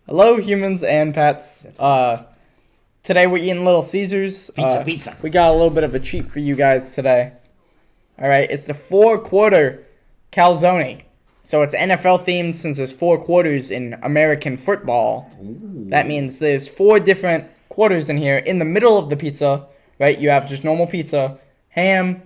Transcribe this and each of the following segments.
Hello, humans and pets. Today we're eating Little Caesars. Pizza. We got a little bit of a treat for you guys today. All right, it's the 4-quarter calzone. So it's NFL themed since there's 4 quarters in American football. Ooh. That means there's 4 different quarters in here. In the middle of the pizza, right, you have just normal pizza, ham,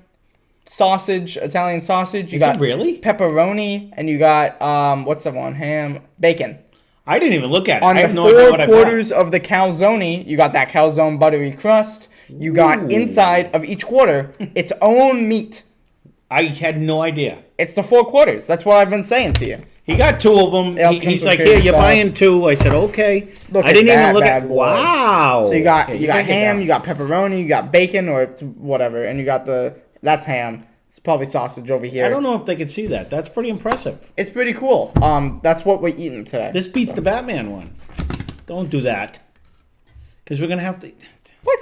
sausage, Italian sausage. You Is got it really? pepperoni, and you got what's the one? Ham, bacon. I didn't even look at it. On I the have no idea 4 what I quarters of the calzone, you got that calzone buttery crust. You got Ooh. inside of each quarter its own meat. I had no idea. It's the 4 quarters. That's what I've been saying to you. He got 2 of them. It also comes He's with like, cream "Here, you're sauce. buying 2." I said, "Okay." Look I at didn't that even look bad at. boy. Wow. So you got Okay, you got gotta get ham, that. you got pepperoni, you got bacon or whatever, and you got that's ham. It's probably sausage over here. I don't know if they could see that. That's pretty impressive. It's pretty cool. That's what we're eating today. This beats the Batman one. Don't do that, because we're gonna have to. What?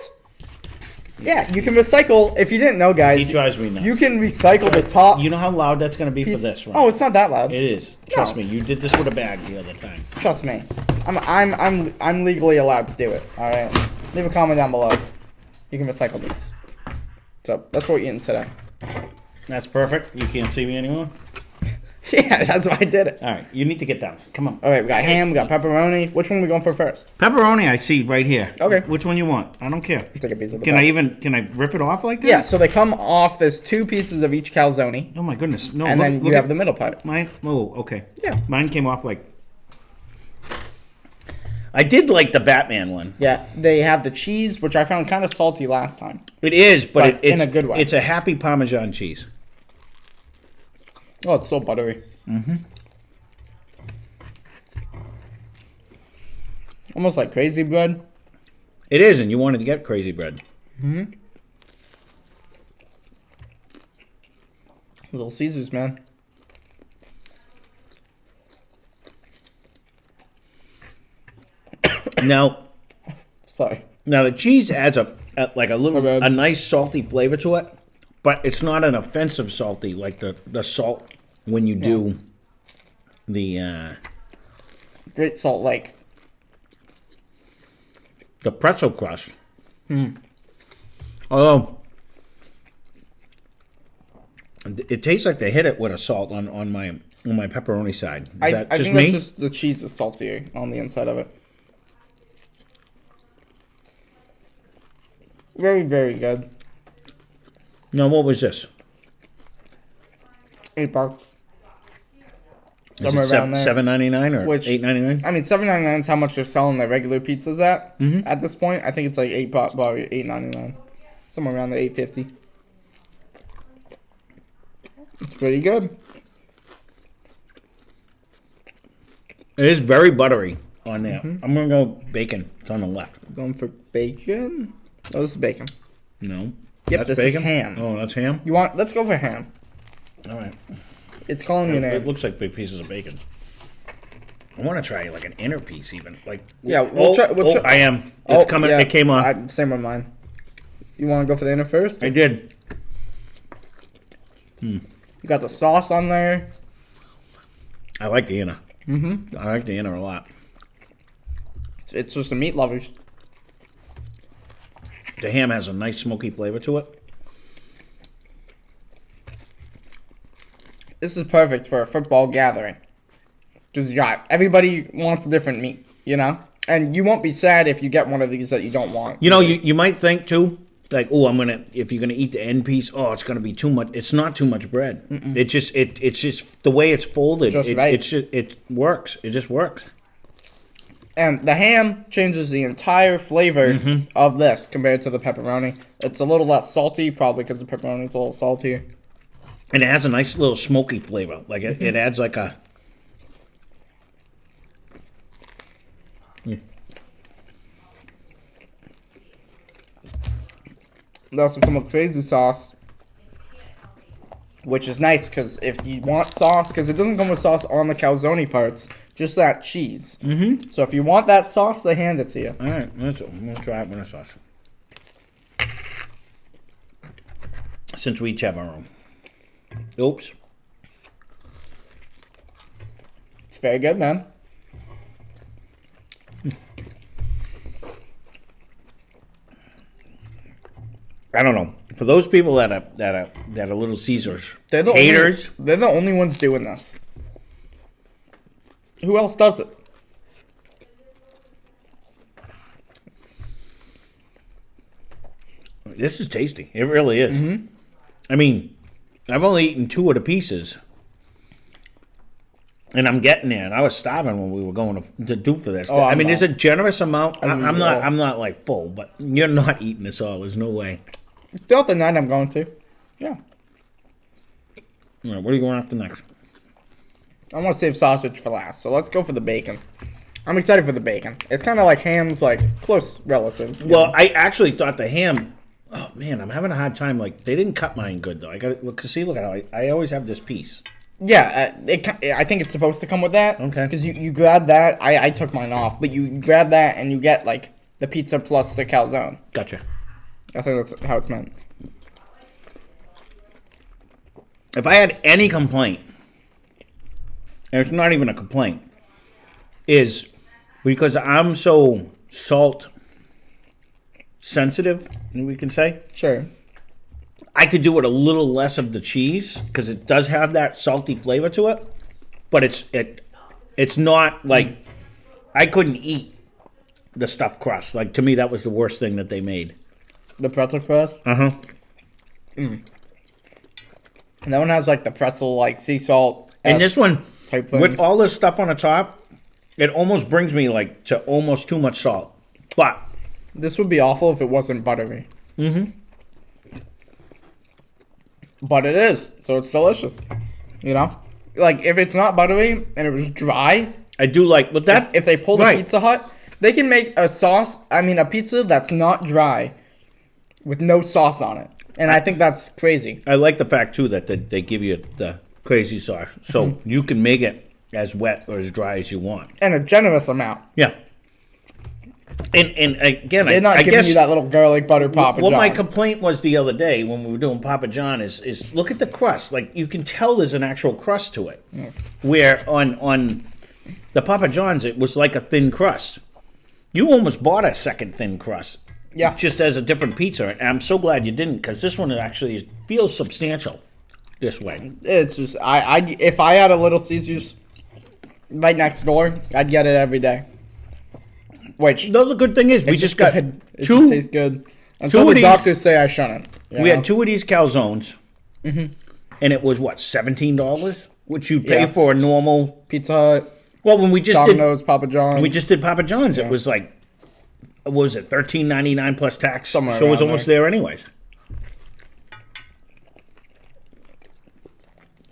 Yeah, you can recycle. If you didn't know, guys, He drives me nuts. you can recycle the top. You know how loud that's gonna be piece. for this one. Oh, it's not that loud. It is. Trust No. me. You did this with a bag the other time. Trust me. I'm legally allowed to do it. All right. Leave a comment down below. You can recycle these. So that's what we're eating today. That's perfect. You can't see me anymore. Yeah, that's why I did it. All right. You need to get down. Come on. All right, we got ham, we got pepperoni. Which one are we going for first? Pepperoni, I see right here. Okay. Which one you want? I don't care. Take a piece of the Can back. can I rip it off like that? Yeah, so they come off. There's 2 pieces of each calzone, Oh my goodness. No. and look, then look you have at the middle part. mine. Oh, okay. Yeah. Mine came off like. I did like the Batman one. Yeah, they have the cheese, which I found kind of salty last time. It is, but But it's in a good way. It's a happy Parmesan cheese. Oh, it's so buttery. Almost like crazy bread. It is, and you wanted to get crazy bread. Little Caesars, man. Now, Sorry. the cheese adds like a little My bad. a nice salty flavor to it, but it's not an offensive salty like the salt when you do the Great Salt Lake. pretzel crust. Although it tastes like they hit it with a salt on my pepperoni side. Is I that just think me? that's just the cheese is saltier on the inside of it. Very, very good. No, what was this? $8. Is Somewhere it around there. $7.99 or Which- $8.99? I mean, $7.99 is how much they're selling their regular pizzas at. At this point, I think it's like probably $8.99, somewhere around the $8.50. It's pretty good. It is very buttery on there. I'm gonna go bacon. It's on the left. Going for bacon. Oh, this is bacon. No. Yep, That's this is bacon? ham. Oh, that's ham. You want? Let's go for ham. All right. It's calling your It name. looks like big pieces of bacon. I want to try like an inner piece, even like. Yeah, we'll try- I am. It's coming. yeah, It came off. Same with mine. You want to go for the inner first? I did. You got the sauce on there. I like the inner. I like the inner a lot. It's just the meat lovers. The ham has a nice smoky flavor to it. This is perfect for a football gathering. Because everybody wants a different meat, you know? And you won't be sad if you get one of these that you don't want. You know, you might think too, like, oh, if you're gonna eat the end piece, oh, it's gonna be too much. It's not too much bread. It's just the way it's folded. Just right. It works. It just works. And the ham changes the entire flavor of this compared to the pepperoni. It's a little less salty, probably because the pepperoni's a little saltier. And it has a nice little smoky flavor. Like it adds like a. They also come with crazy sauce, which is nice because if you want sauce, because it doesn't come with sauce on the calzone parts, just that cheese. So if you want that sauce, they hand it to you. All right, let's try it with a sauce. Since we each have our own. Oops. It's very good, man. I don't know. For those people that are Little Caesars They're the haters, they're the only ones doing this. Who else does it? this is tasty. It really is. Mm-hmm. I mean, I've only eaten 2 of the pieces, and I'm getting there. And I was starving when we were going to do for this. Oh, I mean, not. there's a generous amount. I'm not. all. I'm not like full, but you're not eating this all. There's no way. Throughout the night, I'm going to. Yeah. All right, what are you going after next? I want to save sausage for last, so let's go for the bacon. I'm excited for the bacon. It's kind of like ham's, like, close relative. Well, I actually thought the ham. Oh man, I'm having a hard time. Like they didn't cut mine good though. I got to look. See, look at how I always have this piece. Yeah, I think it's supposed to come with that. Okay. Because you grab that. I took mine off, but you grab that and you get, like, the pizza plus the calzone. Gotcha. I think that's how it's meant. If I had any complaint, and it's not even a complaint, is because I'm so salt sensitive, we can say. Sure. I could do it a little less of the cheese because it does have that salty flavor to it, but it's not like I couldn't eat the stuffed crust. Like to me, that was the worst thing that they made. The pretzel crust? Uh-huh. And that one has, like, the pretzel, like, sea salt. And this one, type with things. all this stuff on the top, it almost brings me like to almost too much salt. But This would be awful if it wasn't buttery. mm-hmm. But it is, so it's delicious. You know? Like, if it's not buttery and it was dry, I do like, but that if they pull the right. Pizza Hut, they can make a pizza that's not dry with no sauce on it. And I think that's crazy. I like the fact too that they give you the crazy sauce, so you can make it as wet or as dry as you want. And a generous amount. Yeah. And again, They're not I giving guess you that little garlic butter Papa what John. my complaint was the other day when we were doing Papa John is look at the crust. Like you can tell there's an actual crust to it. Yeah. Where on the Papa John's it was like a thin crust. You almost bought a second thin crust. Yeah. Just as a different pizza. And I'm so glad you didn't because this one actually feels substantial this way. It's just, if I had a Little Caesars right next door, I'd get it every day. Which, No, the good thing is we just got good. It two. just tastes good. Until of the these- doctors say I shouldn't. you We know? had 2 of these calzones, and it was what $17, which you pay Yeah. for a normal. Pizza Hut, Well, when we just Domino's, Papa John's. did, we just did Papa John's. It was like, what was it, $13.99 plus tax? Somewhere so it was around almost there anyways.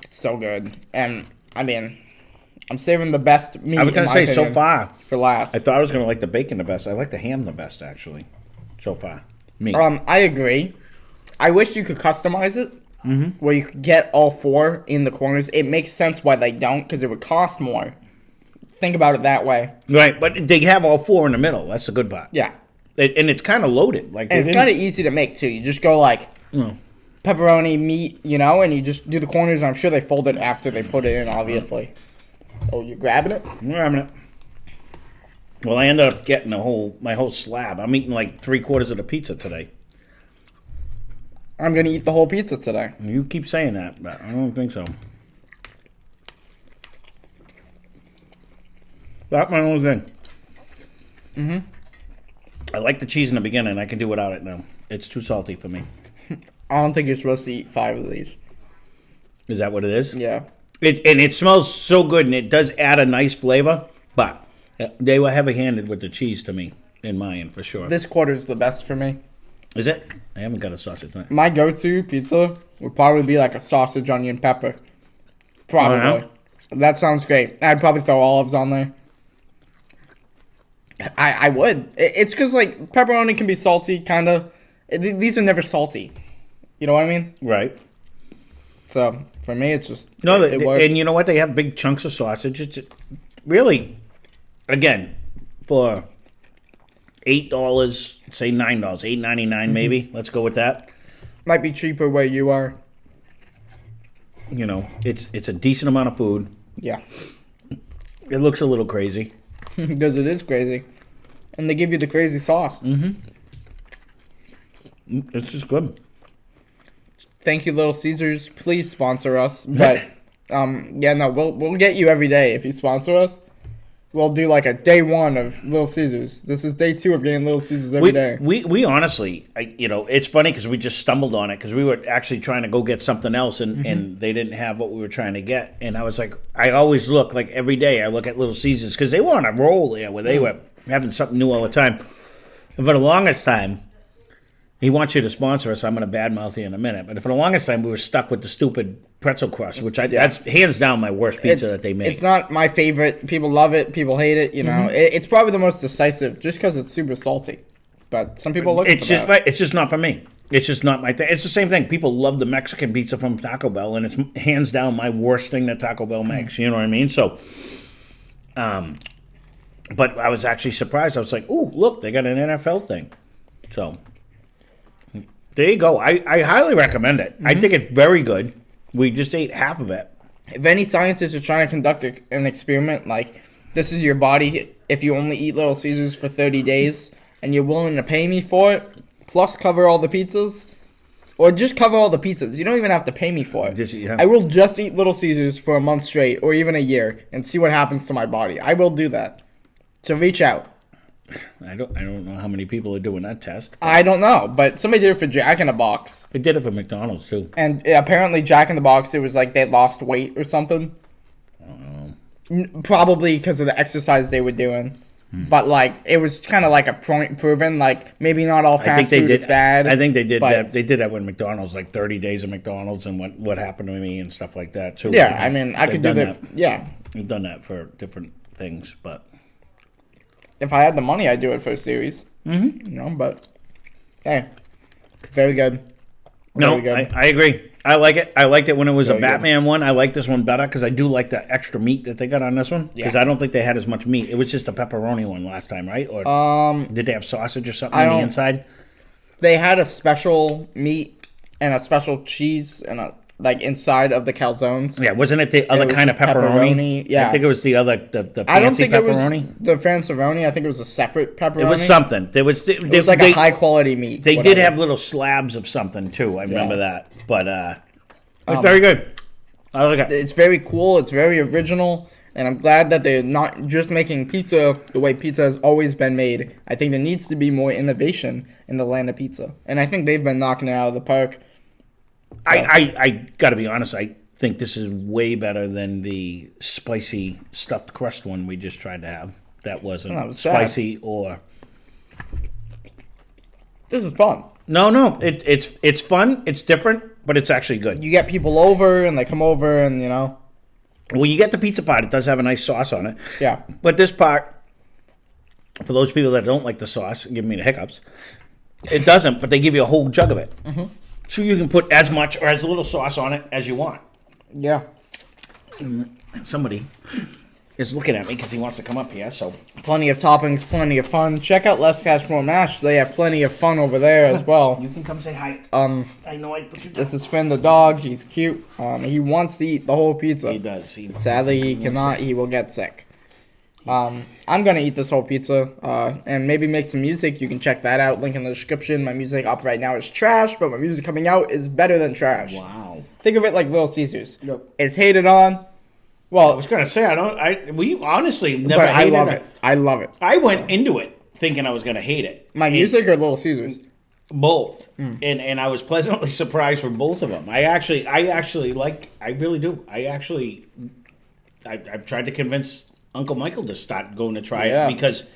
It's so good. And, I mean, I'm saving the best meat, I was gonna in my say so opinion, far. for last. I thought I was gonna like the bacon the best. I like the ham the best actually. So far, me. I agree. I wish you could customize it, where you could get all 4 in the corners. It makes sense why they don't, because it would cost more. Think about it that way. Right, but they have all 4 in the middle. That's the good part. Yeah. And it's kind of loaded. Like And it's kind of easy to make, too. You just go, like, pepperoni, meat, and you just do the corners. I'm sure they fold it after they put it in, obviously. Oh, you're grabbing it? I'm grabbing it. Well, I ended up getting my whole slab. I'm eating like 3/4 of the pizza today. I'm going to eat the whole pizza today. You keep saying that, but I don't think so. That's my only thing. I like the cheese in the beginning. I can do without it now. It's too salty for me. I don't think you're supposed to eat 5 of these. Is that what it is? Yeah. It smells so good, and it does add a nice flavor, but they were heavy-handed with the cheese to me, in mine, for sure. This quarter's the best for me. Is it? I haven't got a sausage. Right? My go-to pizza would probably be like a sausage, onion, pepper. Probably. Oh, yeah? That sounds great. I'd probably throw olives on there. I would. It's because, like, pepperoni can be salty, kind of. These are never salty. You know what I mean? Right. So, for me, it's just... No, it works. and you know what? They have big chunks of sausage. It's really, again, for $8, say $9, $8.99 maybe. Let's go with that. Might be cheaper where you are. It's a decent amount of food. Yeah. It looks a little crazy. Because it is crazy. And they give you the crazy sauce. It's just good. Thank you, Little Caesars. Please sponsor us. But yeah, no, we'll get you every day if you sponsor us. We'll do like a day 1 of Little Caesars. This is day 2 of getting Little Caesars every day. We honestly, it's funny because we just stumbled on it because we were actually trying to go get something else and they didn't have what we were trying to get. And I was like, I always look, like every day I look at Little Caesars because they were on a roll there where they were having something new all the time. And for the longest time, he wants you to sponsor us. I'm going to badmouth you in a minute. But for the longest time, we were stuck with the stupid pretzel crust, which that's hands down my worst pizza that they make. It's not my favorite. People love it. People hate it. You know, it's probably the most decisive just because it's super salty. But some people look at it. Right, it's just not for me. It's just not my thing. It's the same thing. People love the Mexican pizza from Taco Bell, and it's hands down my worst thing that Taco Bell makes. You know what I mean? So, but I was actually surprised. I was like, ooh, look, they got an NFL thing. So there you go. I highly recommend it. I think it's very good. We just ate half of it. If any scientists are trying to conduct an experiment, like, this is your body, if you only eat Little Caesars for 30 days, and you're willing to pay me for it, plus cover all the pizzas, or just cover all the pizzas. You don't even have to pay me for it. I will just eat Little Caesars for a month straight, or even a year, and see what happens to my body. I will do that. So reach out. I don't know how many people are doing that test. I don't know, but somebody did it for Jack in the Box. They did it for McDonald's too. And apparently Jack in the Box, it was like they lost weight or something. I don't know. Probably because of the exercise they were doing. But like it was kind of like a point proven. Like maybe not all fast food is bad. I think they did that. They did that with McDonald's, like 30 days of McDonald's and what happened to me and stuff like that too. Yeah, I mean I could do that. Yeah, we've done that for different things, but. If I had the money, I'd do it for a series. You know, but hey, very good. Very good. I agree. I like it. I liked it when it was a Batman one. I like this one better because I do like the extra meat that they got on this one. Because I don't think they had as much meat. It was just a pepperoni one last time, right? Or did they have sausage or something on the inside? They had a special meat and a special cheese and a inside of the calzones. Yeah, wasn't it the other kind of pepperoni? Yeah, I think it was the other the fancy pepperoni. I don't think pepperoni. It was the fanceroni. I think it was a separate pepperoni. It was something. It was like a high quality meat. They did have little slabs of something too. I remember that, but it's very good. I like it. It's very cool. It's very original, and I'm glad that they're not just making pizza the way pizza has always been made. I think there needs to be more innovation in the land of pizza, and I think they've been knocking it out of the park. So. I got to be honest. I think this is way better than the spicy stuffed crust one we just tried to have. That wasn't spicy or. This is fun. No, it's fun. It's different, but it's actually good. You get people over, and they come over, and you know. Well, you get the pizza part. It does have a nice sauce on it. Yeah. But this part, for those people that don't like the sauce, giving me the hiccups, it doesn't. But they give you a whole jug of it. So you can put as much or as little sauce on it as you want. Yeah. Somebody is looking at me because he wants to come up here. So plenty of toppings, plenty of fun. Check out Less Cash More Mash. They have plenty of fun over there as well. You can come say hi. I know I put you down. This is Finn the dog. He's cute. He wants to eat the whole pizza. He does. Sadly, he cannot. He will get sick. I'm going to eat this whole pizza and maybe make some music. You can check that out. Link in the description. My music up right now is trash, but my music coming out is better than trash. Wow. Think of it like Little Caesars. Yep. It's hated on. Well, I was going to say, we honestly never hated it. I love it. I went into it thinking I was going to hate it. My music or Little Caesars? Both. And I was pleasantly surprised for both of them. I really do. I've tried to convince Uncle Michael to start going to try it because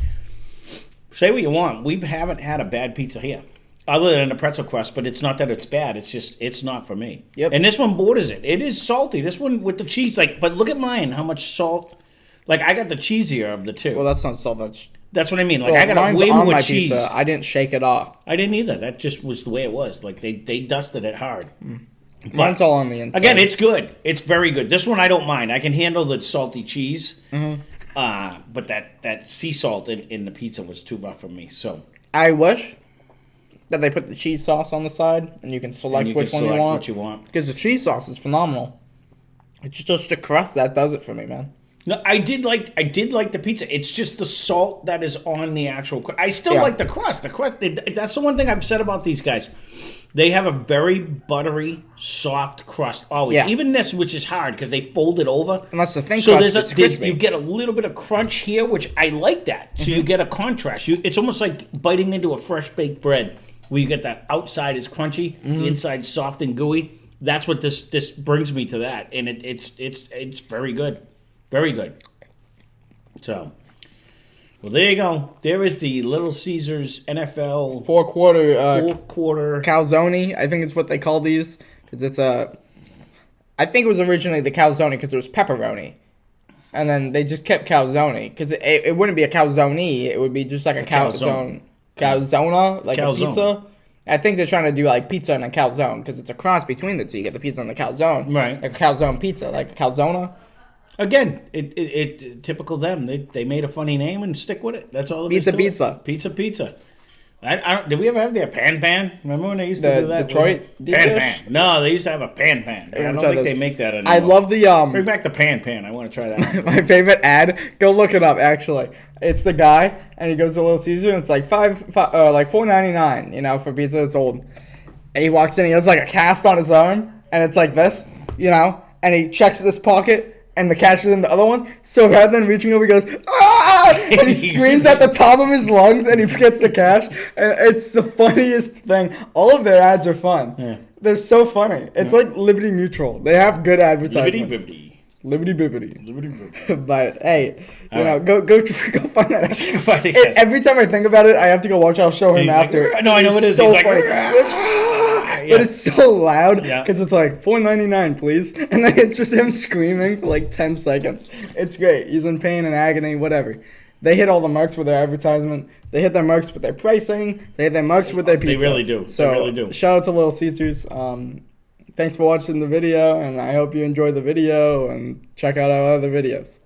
say what you want, we haven't had a bad pizza here other than the pretzel crust, but it's not that it's bad, it's just it's not for me. Yep. And this one borders it. It is salty. This one with the cheese, but look at mine, how much salt. Like I got the cheesier of the two. Well, that's not salt. That's what I mean. Like I got way more cheese. Pizza. I didn't shake it off. I didn't either. That just was the way it was. Like they dusted it hard. Mine's all on the inside. Again, it's good. It's very good. This one I don't mind. I can handle the salty cheese. But that sea salt in the pizza was too rough for me. So I wish that they put the cheese sauce on the side and you can select which one you want. What you want. Because the cheese sauce is phenomenal. It's just the crust that does it for me, man. No, I did like the pizza. It's just the salt that is on the actual. I still like the crust. The crust. That's the one thing I've said about these guys. They have a very buttery, soft crust always. Yeah. Even this, which is hard because they fold it over. Unless the thin so crust, it's crispy. you get a little bit of crunch here, which I like that. So you get a contrast. It's almost like biting into a fresh baked bread, where you get that outside is crunchy, the inside soft and gooey. That's what this brings me to that, and it's very good. Very good. So, well, there you go. There is the Little Caesars NFL four-quarter calzone. I think is what they call these, because it's a. I think it was originally the calzone because it was pepperoni, and then they just kept calzone because it wouldn't be a calzone. It would be just like a calzone, like Calzone. a pizza. I think they're trying to do like pizza and a calzone because it's a cross between the two. You get the pizza and the calzone, right? Like a calzone pizza, like a calzona. Again, it typical them. They made a funny name and stick with it. That's all it is. Pizza. Did we ever have their pan? Remember when they used to do that? Detroit pan. No, they used to have a pan. I don't think they make that anymore. I love the Bring back the pan. I want to try that. My favorite ad. Go look it up. Actually, it's the guy and he goes to Little Caesar and it's like $4.99. You know, for pizza. It's old. And he walks in. He has like a cast on his arm and it's like this. You know, and he checks this pocket. And the cash is in the other one. So rather than reaching over, he goes, "Ah!" And he screams at the top of his lungs, and he gets the cash. And it's the funniest thing. All of their ads are fun. Yeah. They're so funny. It's like Liberty Mutual. They have good advertisements. Liberty Bibbidi. But hey, you know, go find that. Every time I think about it, I have to go watch. I'll show him after. No, I know what it is. So He's funny. Yeah. But it's so loud because it's like $4.99, please, and then it's just him screaming for like 10 seconds. It's great. He's in pain and agony, whatever. They hit all the marks with their advertisement. They hit their marks with their pricing. They hit their marks with their pizza. They really do. So they really do. Shout out to Little Caesars. Thanks for watching the video, and I hope you enjoyed the video and check out our other videos.